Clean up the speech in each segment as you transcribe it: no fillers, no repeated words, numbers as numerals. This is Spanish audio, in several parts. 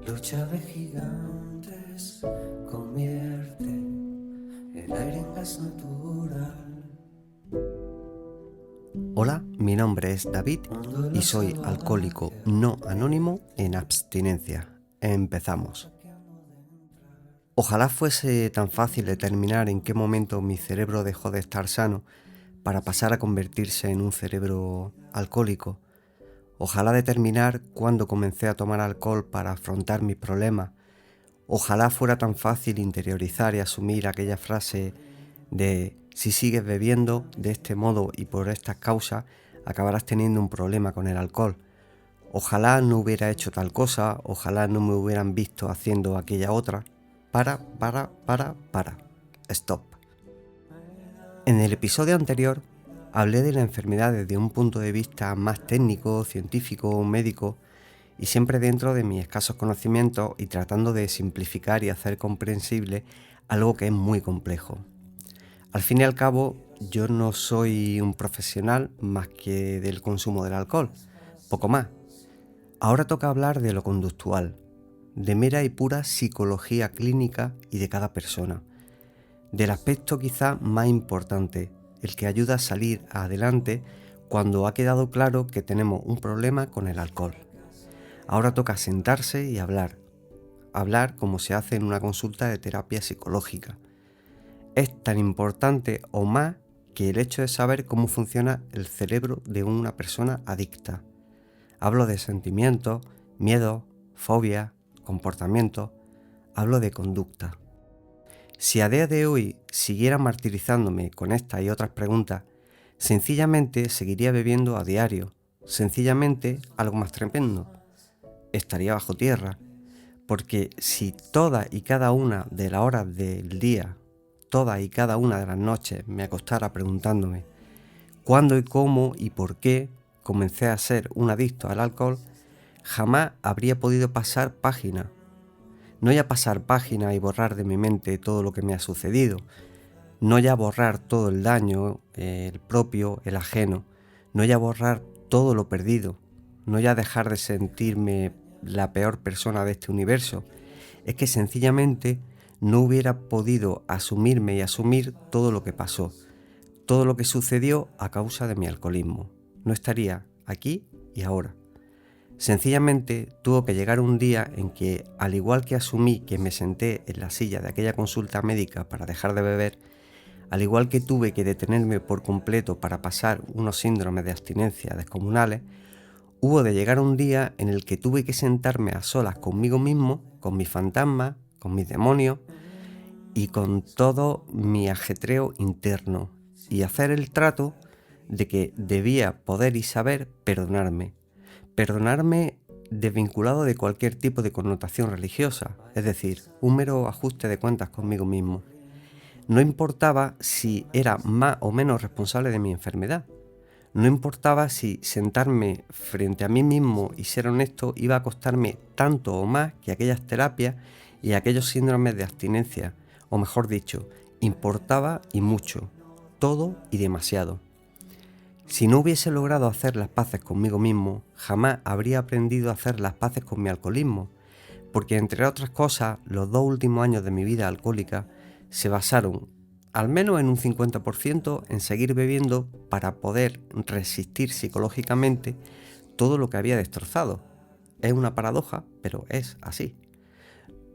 Lucha de gigantes, convierte el aire en gas natural. Hola, mi nombre es David y soy alcohólico no anónimo en abstinencia. Empezamos. Ojalá fuese tan fácil determinar en qué momento mi cerebro dejó de estar sano para pasar a convertirse en un cerebro alcohólico. Ojalá determinar cuándo comencé a tomar alcohol para afrontar mis problemas. Ojalá fuera tan fácil interiorizar y asumir aquella frase de si sigues bebiendo de este modo y por estas causas acabarás teniendo un problema con el alcohol. Ojalá no hubiera hecho tal cosa, ojalá no me hubieran visto haciendo aquella otra. Para. Stop. En el episodio anterior hablé de la enfermedad desde un punto de vista más técnico, científico, médico, y siempre dentro de mis escasos conocimientos y tratando de simplificar y hacer comprensible algo que es muy complejo. Al fin y al cabo, yo no soy un profesional más que del consumo del alcohol, poco más. Ahora toca hablar de lo conductual, de mera y pura psicología clínica y de cada persona, del aspecto quizá más importante, el que ayuda a salir adelante cuando ha quedado claro que tenemos un problema con el alcohol. Ahora toca sentarse y hablar como se hace en una consulta de terapia psicológica. Es tan importante o más que el hecho de saber cómo funciona el cerebro de una persona adicta. Hablo de sentimientos, miedos, fobias, comportamientos, hablo de conducta. Si a día de hoy siguiera martirizándome con estas y otras preguntas, sencillamente seguiría bebiendo a diario, sencillamente algo más tremendo. Estaría bajo tierra, porque si todas y cada una de las horas del día, todas y cada una de las noches me acostara preguntándome cuándo y cómo y por qué comencé a ser un adicto al alcohol, jamás habría podido pasar página. No ya pasar página y borrar de mi mente todo lo que me ha sucedido, no ya borrar todo el daño, el propio, el ajeno, no ya borrar todo lo perdido, no ya dejar de sentirme la peor persona de este universo, es que sencillamente no hubiera podido asumirme y asumir todo lo que pasó, todo lo que sucedió a causa de mi alcoholismo. No estaría aquí y ahora. Sencillamente tuvo que llegar un día en que, al igual que asumí que me senté en la silla de aquella consulta médica para dejar de beber, al igual que tuve que detenerme por completo para pasar unos síndromes de abstinencia descomunales, hubo de llegar un día en el que tuve que sentarme a solas conmigo mismo, con mis fantasmas, con mis demonios y con todo mi ajetreo interno, y hacer el trato de que debía poder y saber perdonarme desvinculado de cualquier tipo de connotación religiosa, es decir, un mero ajuste de cuentas conmigo mismo. No importaba si era más o menos responsable de mi enfermedad. No importaba si sentarme frente a mí mismo y ser honesto iba a costarme tanto o más que aquellas terapias y aquellos síndromes de abstinencia, o mejor dicho, importaba y mucho, todo y demasiado. Si no hubiese logrado hacer las paces conmigo mismo, jamás habría aprendido a hacer las paces con mi alcoholismo, porque entre otras cosas, los 2 últimos años de mi vida alcohólica se basaron, al menos en un 50%, en seguir bebiendo para poder resistir psicológicamente todo lo que había destrozado. Es una paradoja, pero es así.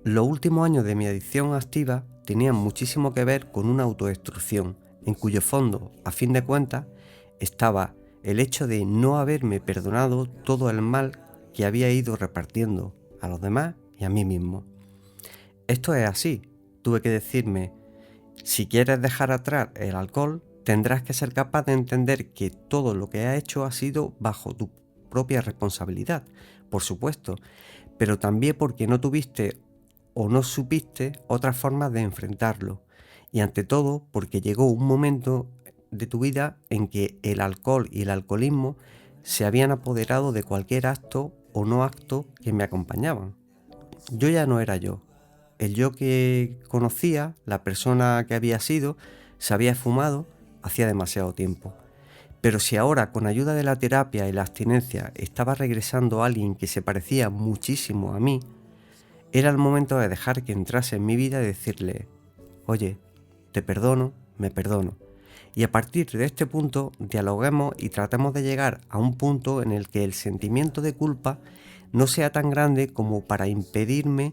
Los últimos años de mi adicción activa tenían muchísimo que ver con una autodestrucción, en cuyo fondo, a fin de cuentas, estaba el hecho de no haberme perdonado todo el mal que había ido repartiendo a los demás y a mí mismo. Esto es así. Tuve que decirme, si quieres dejar atrás el alcohol, tendrás que ser capaz de entender que todo lo que has hecho ha sido bajo tu propia responsabilidad, por supuesto, pero también porque no tuviste o no supiste otras formas de enfrentarlo. Y ante todo, porque llegó un momento de tu vida en que el alcohol y el alcoholismo se habían apoderado de cualquier acto o no acto que me acompañaban. Yo ya no era yo. El yo que conocía, la persona que había sido, se había esfumado hacía demasiado tiempo. Pero si ahora, con ayuda de la terapia y la abstinencia, estaba regresando alguien que se parecía muchísimo a mí, Era el momento de dejar que entrase en mi vida y decirle: oye, te perdono, me perdono. Y a partir de este punto dialoguemos y tratemos de llegar a un punto en el que el sentimiento de culpa no sea tan grande como para impedirme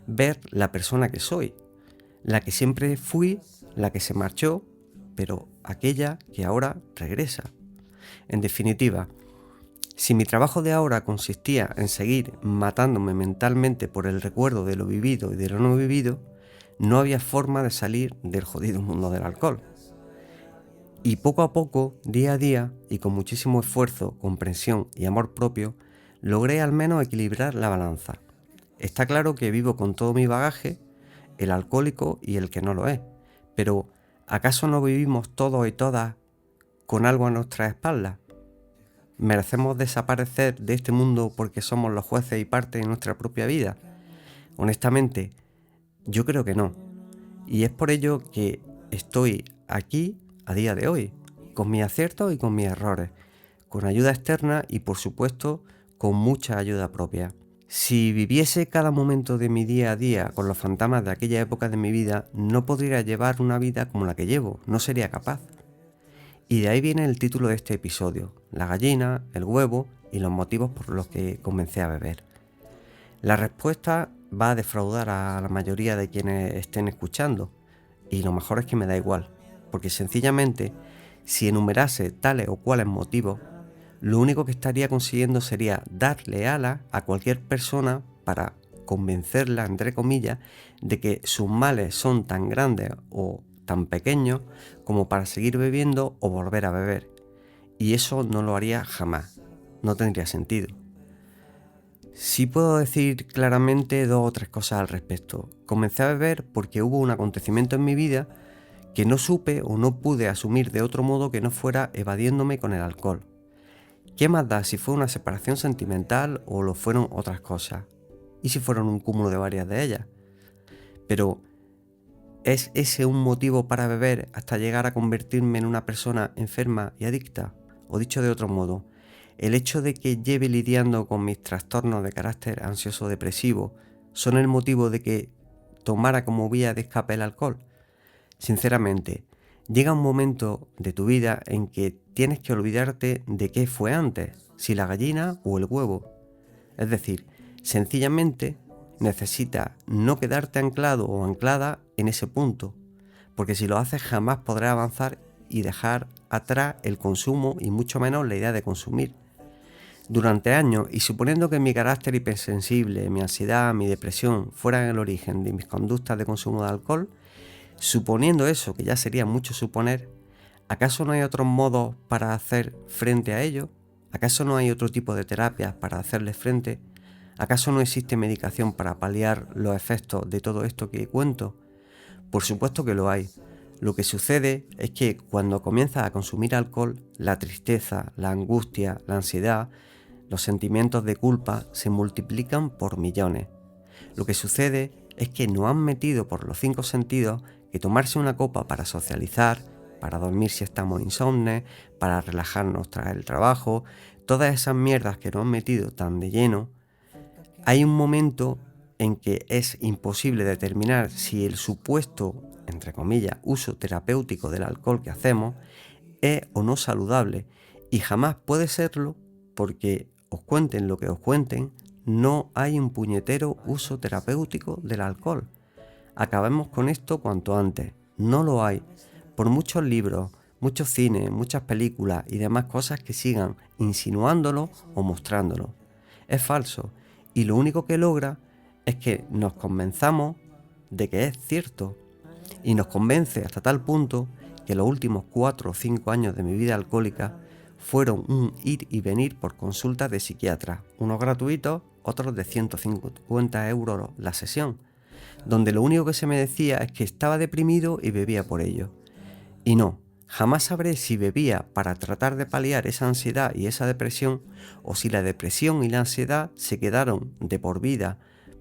ver la persona que soy, la que siempre fui, la que se marchó, pero aquella que ahora regresa. En definitiva, si mi trabajo de ahora consistía en seguir matándome mentalmente por el recuerdo de lo vivido y de lo no vivido, no había forma de salir del jodido mundo del alcohol. Y poco a poco, día a día, y con muchísimo esfuerzo, comprensión y amor propio, logré al menos equilibrar la balanza. Está claro que vivo con todo mi bagaje, el alcohólico y el que no lo es, pero ¿acaso no vivimos todos y todas con algo a nuestras espaldas? ¿Merecemos desaparecer de este mundo porque somos los jueces y partes de nuestra propia vida? Honestamente, yo creo que no. Y es por ello que estoy aquí a día de hoy, con mis aciertos y con mis errores, con ayuda externa y por supuesto con mucha ayuda propia. Si viviese cada momento de mi día a día con los fantasmas de aquella época de mi vida, no podría llevar una vida como la que llevo, no sería capaz. Y de ahí viene el título de este episodio: la gallina, el huevo y los motivos por los que comencé a beber. La respuesta va a defraudar a la mayoría de quienes estén escuchando, y lo mejor es que me da igual, porque sencillamente, si enumerase tales o cuales motivos, lo único que estaría consiguiendo sería darle alas a cualquier persona para convencerla, entre comillas, de que sus males son tan grandes o tan pequeños como para seguir bebiendo o volver a beber. Y eso no lo haría jamás, no tendría sentido. Sí puedo decir claramente 2 o 3 cosas al respecto. Comencé a beber porque hubo un acontecimiento en mi vida que no supe o no pude asumir de otro modo que no fuera evadiéndome con el alcohol. ¿Qué más da si fue una separación sentimental o lo fueron otras cosas? ¿Y si fueron un cúmulo de varias de ellas? Pero, ¿es ese un motivo para beber hasta llegar a convertirme en una persona enferma y adicta? O dicho de otro modo, ¿el hecho de que lleve lidiando con mis trastornos de carácter ansioso-depresivo son el motivo de que tomara como vía de escape el alcohol? Sinceramente, llega un momento de tu vida en que tienes que olvidarte de qué fue antes, si la gallina o el huevo. Es decir, sencillamente necesitas no quedarte anclado o anclada en ese punto, porque si lo haces jamás podrás avanzar y dejar atrás el consumo y mucho menos la idea de consumir. Durante años, y suponiendo que mi carácter hipersensible, mi ansiedad, mi depresión fueran el origen de mis conductas de consumo de alcohol, suponiendo eso, que ya sería mucho suponer, ¿acaso no hay otros modos para hacer frente a ello? ¿Acaso no hay otro tipo de terapias para hacerles frente? ¿Acaso no existe medicación para paliar los efectos de todo esto que cuento? Por supuesto que lo hay. Lo que sucede es que cuando comienzas a consumir alcohol, la tristeza, la angustia, la ansiedad, los sentimientos de culpa se multiplican por millones. Lo que sucede es que nos han metido por los 5 sentidos que tomarse una copa para socializar, para dormir si estamos insomnes, para relajarnos tras el trabajo, todas esas mierdas que nos han metido tan de lleno, hay un momento en que es imposible determinar si el supuesto, entre comillas, uso terapéutico del alcohol que hacemos es o no saludable, y jamás puede serlo porque, os cuenten lo que os cuenten, no hay un puñetero uso terapéutico del alcohol. Acabemos con esto cuanto antes. No lo hay. Por muchos libros, muchos cines, muchas películas y demás cosas que sigan insinuándolo o mostrándolo. Es falso. Y lo único que logra es que nos convenzamos de que es cierto. Y nos convence hasta tal punto que los últimos 4 o 5 años de mi vida alcohólica fueron un ir y venir por consultas de psiquiatra, unos gratuitos, otros de 150 euros la sesión, donde lo único que se me decía es que estaba deprimido y bebía por ello. Y no, jamás sabré si bebía para tratar de paliar esa ansiedad y esa depresión, o si la depresión y la ansiedad se quedaron de por vida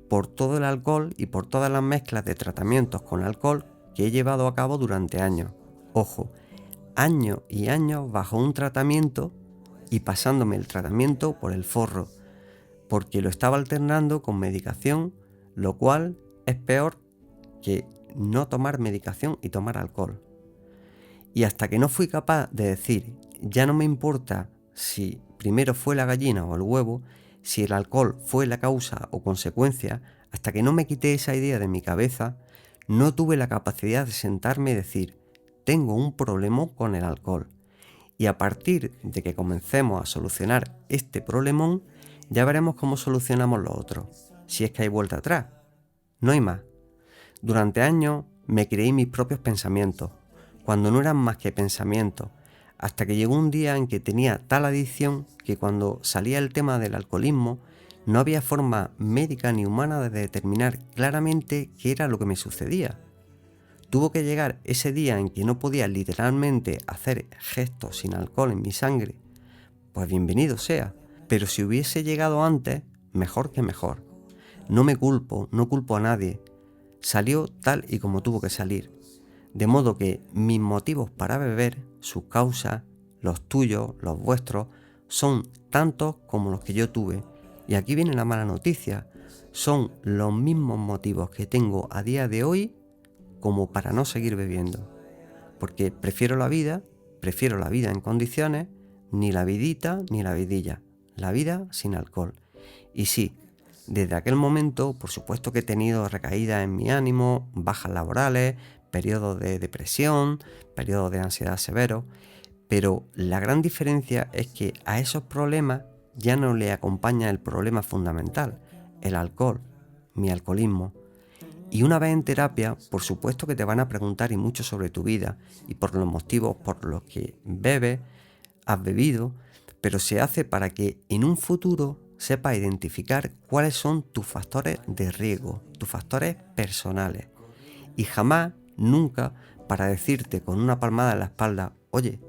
por todo el alcohol y por todas las mezclas de tratamientos con alcohol que he llevado a cabo durante años. Ojo, años y años bajo un tratamiento y pasándome el tratamiento por el forro, porque lo estaba alternando con medicación lo cual es peor que no tomar medicación y tomar alcohol. Y hasta que no fui capaz de decir, ya no me importa si primero fue la gallina o el huevo, si el alcohol fue la causa o consecuencia, hasta que no me quité esa idea de mi cabeza, no tuve la capacidad de sentarme y decir, tengo un problema con el alcohol. Y a partir de que comencemos a solucionar este problemón, ya veremos cómo solucionamos lo otro, si es que hay vuelta atrás. No hay más. Durante años me creí mis propios pensamientos, cuando no eran más que pensamientos, hasta que llegó un día en que tenía tal adicción que cuando salía el tema del alcoholismo, no había forma médica ni humana de determinar claramente qué era lo que me sucedía. Tuvo que llegar ese día en que no podía literalmente hacer gestos sin alcohol en mi sangre. Pues bienvenido sea, pero si hubiese llegado antes, mejor que mejor. No me culpo, no culpo a nadie. Salió tal y como tuvo que salir. De modo que mis motivos para beber, sus causas, los tuyos, los vuestros, son tantos como los que yo tuve. Y aquí viene la mala noticia. Son los mismos motivos que tengo a día de hoy como para no seguir bebiendo. Porque prefiero la vida en condiciones, ni la vidita ni la vidilla. La vida sin alcohol. Y sí, desde aquel momento, por supuesto que he tenido recaídas en mi ánimo, bajas laborales, periodos de depresión, periodos de ansiedad severos, pero la gran diferencia es que a esos problemas ya no le acompaña el problema fundamental, el alcohol, mi alcoholismo. Y una vez en terapia, por supuesto que te van a preguntar y mucho sobre tu vida y por los motivos por los que bebes, has bebido, pero se hace para que en un futuro sepas identificar cuáles son tus factores de riesgo, tus factores personales. Y jamás, nunca, para decirte con una palmada en la espalda, oye,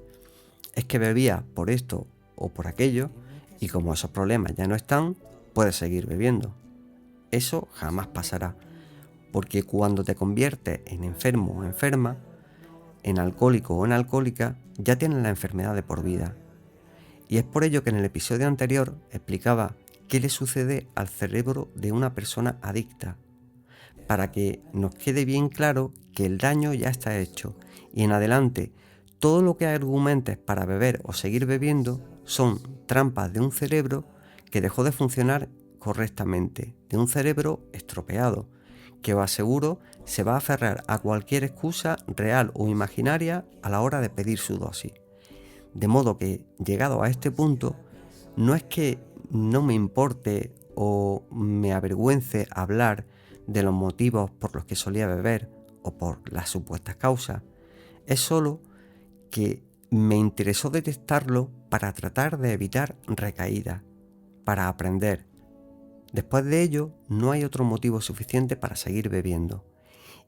es que bebía por esto o por aquello, y como esos problemas ya no están, puedes seguir bebiendo. Eso jamás pasará, porque cuando te conviertes en enfermo o enferma, en alcohólico o en alcohólica, ya tienes la enfermedad de por vida. Y es por ello que en el episodio anterior explicaba qué le sucede al cerebro de una persona adicta, para que nos quede bien claro que el daño ya está hecho y en adelante todo lo que argumentes para beber o seguir bebiendo son trampas de un cerebro que dejó de funcionar correctamente, de un cerebro estropeado, que os aseguro se va a aferrar a cualquier excusa real o imaginaria a la hora de pedir su dosis. De modo que, llegado a este punto, no es que no me importe o me avergüence hablar de los motivos por los que solía beber o por las supuestas causas, es solo que me interesó detectarlo para tratar de evitar recaídas, para aprender. Después de ello, no hay otro motivo suficiente para seguir bebiendo.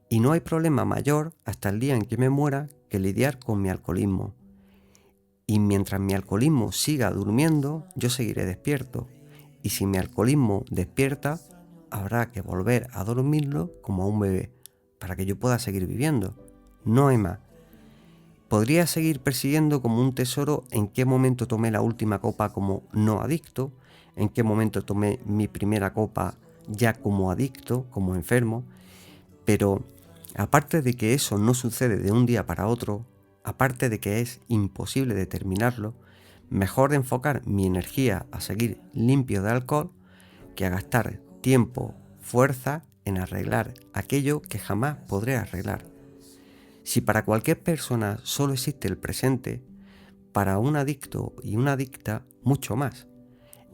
Y no hay problema mayor hasta el día en que me muera que lidiar con mi alcoholismo. Y mientras mi alcoholismo siga durmiendo, yo seguiré despierto. Y si mi alcoholismo despierta, habrá que volver a dormirlo como a un bebé, para que yo pueda seguir viviendo. No hay más. Podría seguir persiguiendo como un tesoro en qué momento tomé la última copa como no adicto, en qué momento tomé mi primera copa ya como adicto, como enfermo, pero aparte de que eso no sucede de un día para otro, aparte de que es imposible determinarlo, mejor enfocar mi energía a seguir limpio de alcohol que a gastar tiempo, fuerza en arreglar aquello que jamás podré arreglar. Si para cualquier persona solo existe el presente, para un adicto y una adicta mucho más.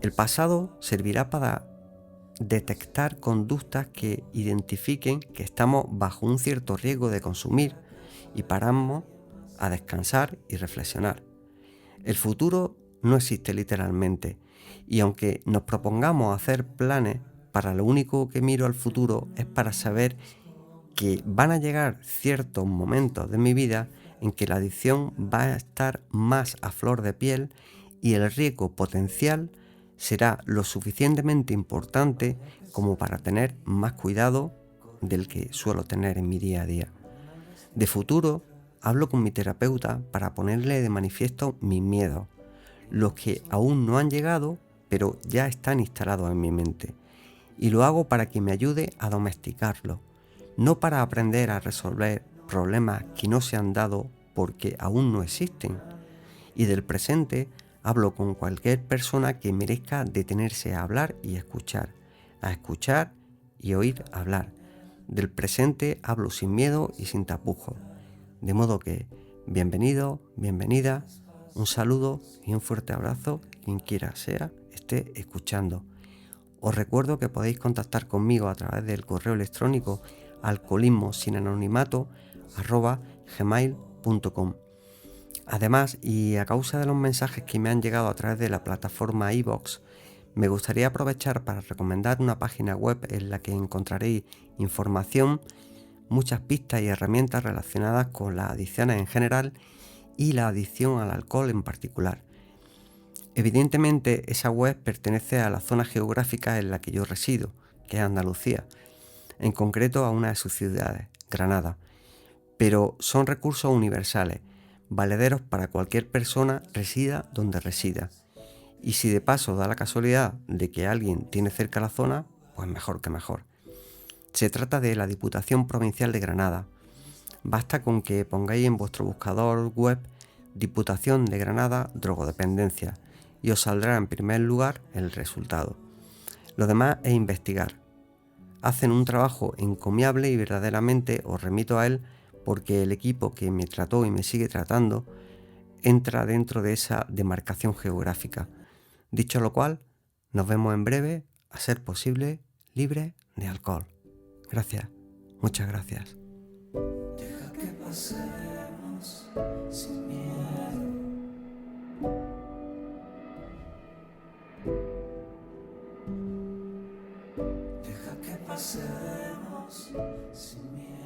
El pasado servirá para detectar conductas que identifiquen que estamos bajo un cierto riesgo de consumir y paramos a descansar y reflexionar. El futuro no existe literalmente y aunque nos propongamos hacer planes, para lo único que miro al futuro es para saber que van a llegar ciertos momentos de mi vida en que la adicción va a estar más a flor de piel y el riesgo potencial será lo suficientemente importante como para tener más cuidado del que suelo tener en mi día a día. De futuro, hablo con mi terapeuta para ponerle de manifiesto mis miedos, los que aún no han llegado, pero ya están instalados en mi mente. y lo hago para que me ayude a domesticarlo, no para aprender a resolver problemas que no se han dado porque aún no existen. Y del presente hablo con cualquier persona que merezca detenerse a hablar y a escuchar y oír hablar. Del presente hablo sin miedo y sin tapujos. De modo que, bienvenido, bienvenida, un saludo y un fuerte abrazo, quien quiera sea, esté escuchando. Os recuerdo que podéis contactar conmigo a través del correo electrónico alcoholismosinanonimato@gmail.com. Además, y a causa de los mensajes que me han llegado a través de la plataforma iVoox, me gustaría aprovechar para recomendar una página web en la que encontraréis información, muchas pistas y herramientas relacionadas con las adicciones en general y la adicción al alcohol en particular. Evidentemente, esa web pertenece a la zona geográfica en la que yo resido, que es Andalucía, en concreto a una de sus ciudades, Granada, pero son recursos universales, valederos para cualquier persona resida donde resida. Y si de paso da la casualidad de que alguien tiene cerca la zona, pues mejor que mejor. Se trata de la Diputación Provincial de Granada. Basta con que pongáis en vuestro buscador web Diputación de Granada Drogodependencia y os saldrá en primer lugar el resultado. Lo demás es investigar. Hacen un trabajo encomiable y verdaderamente os remito a él porque el equipo que me trató y me sigue tratando entra dentro de esa demarcación geográfica. Dicho lo cual, nos vemos en breve, a ser posible, libre de alcohol. Gracias, muchas gracias. Deja que pasemos sin miedo. Deja que pasemos sin miedo.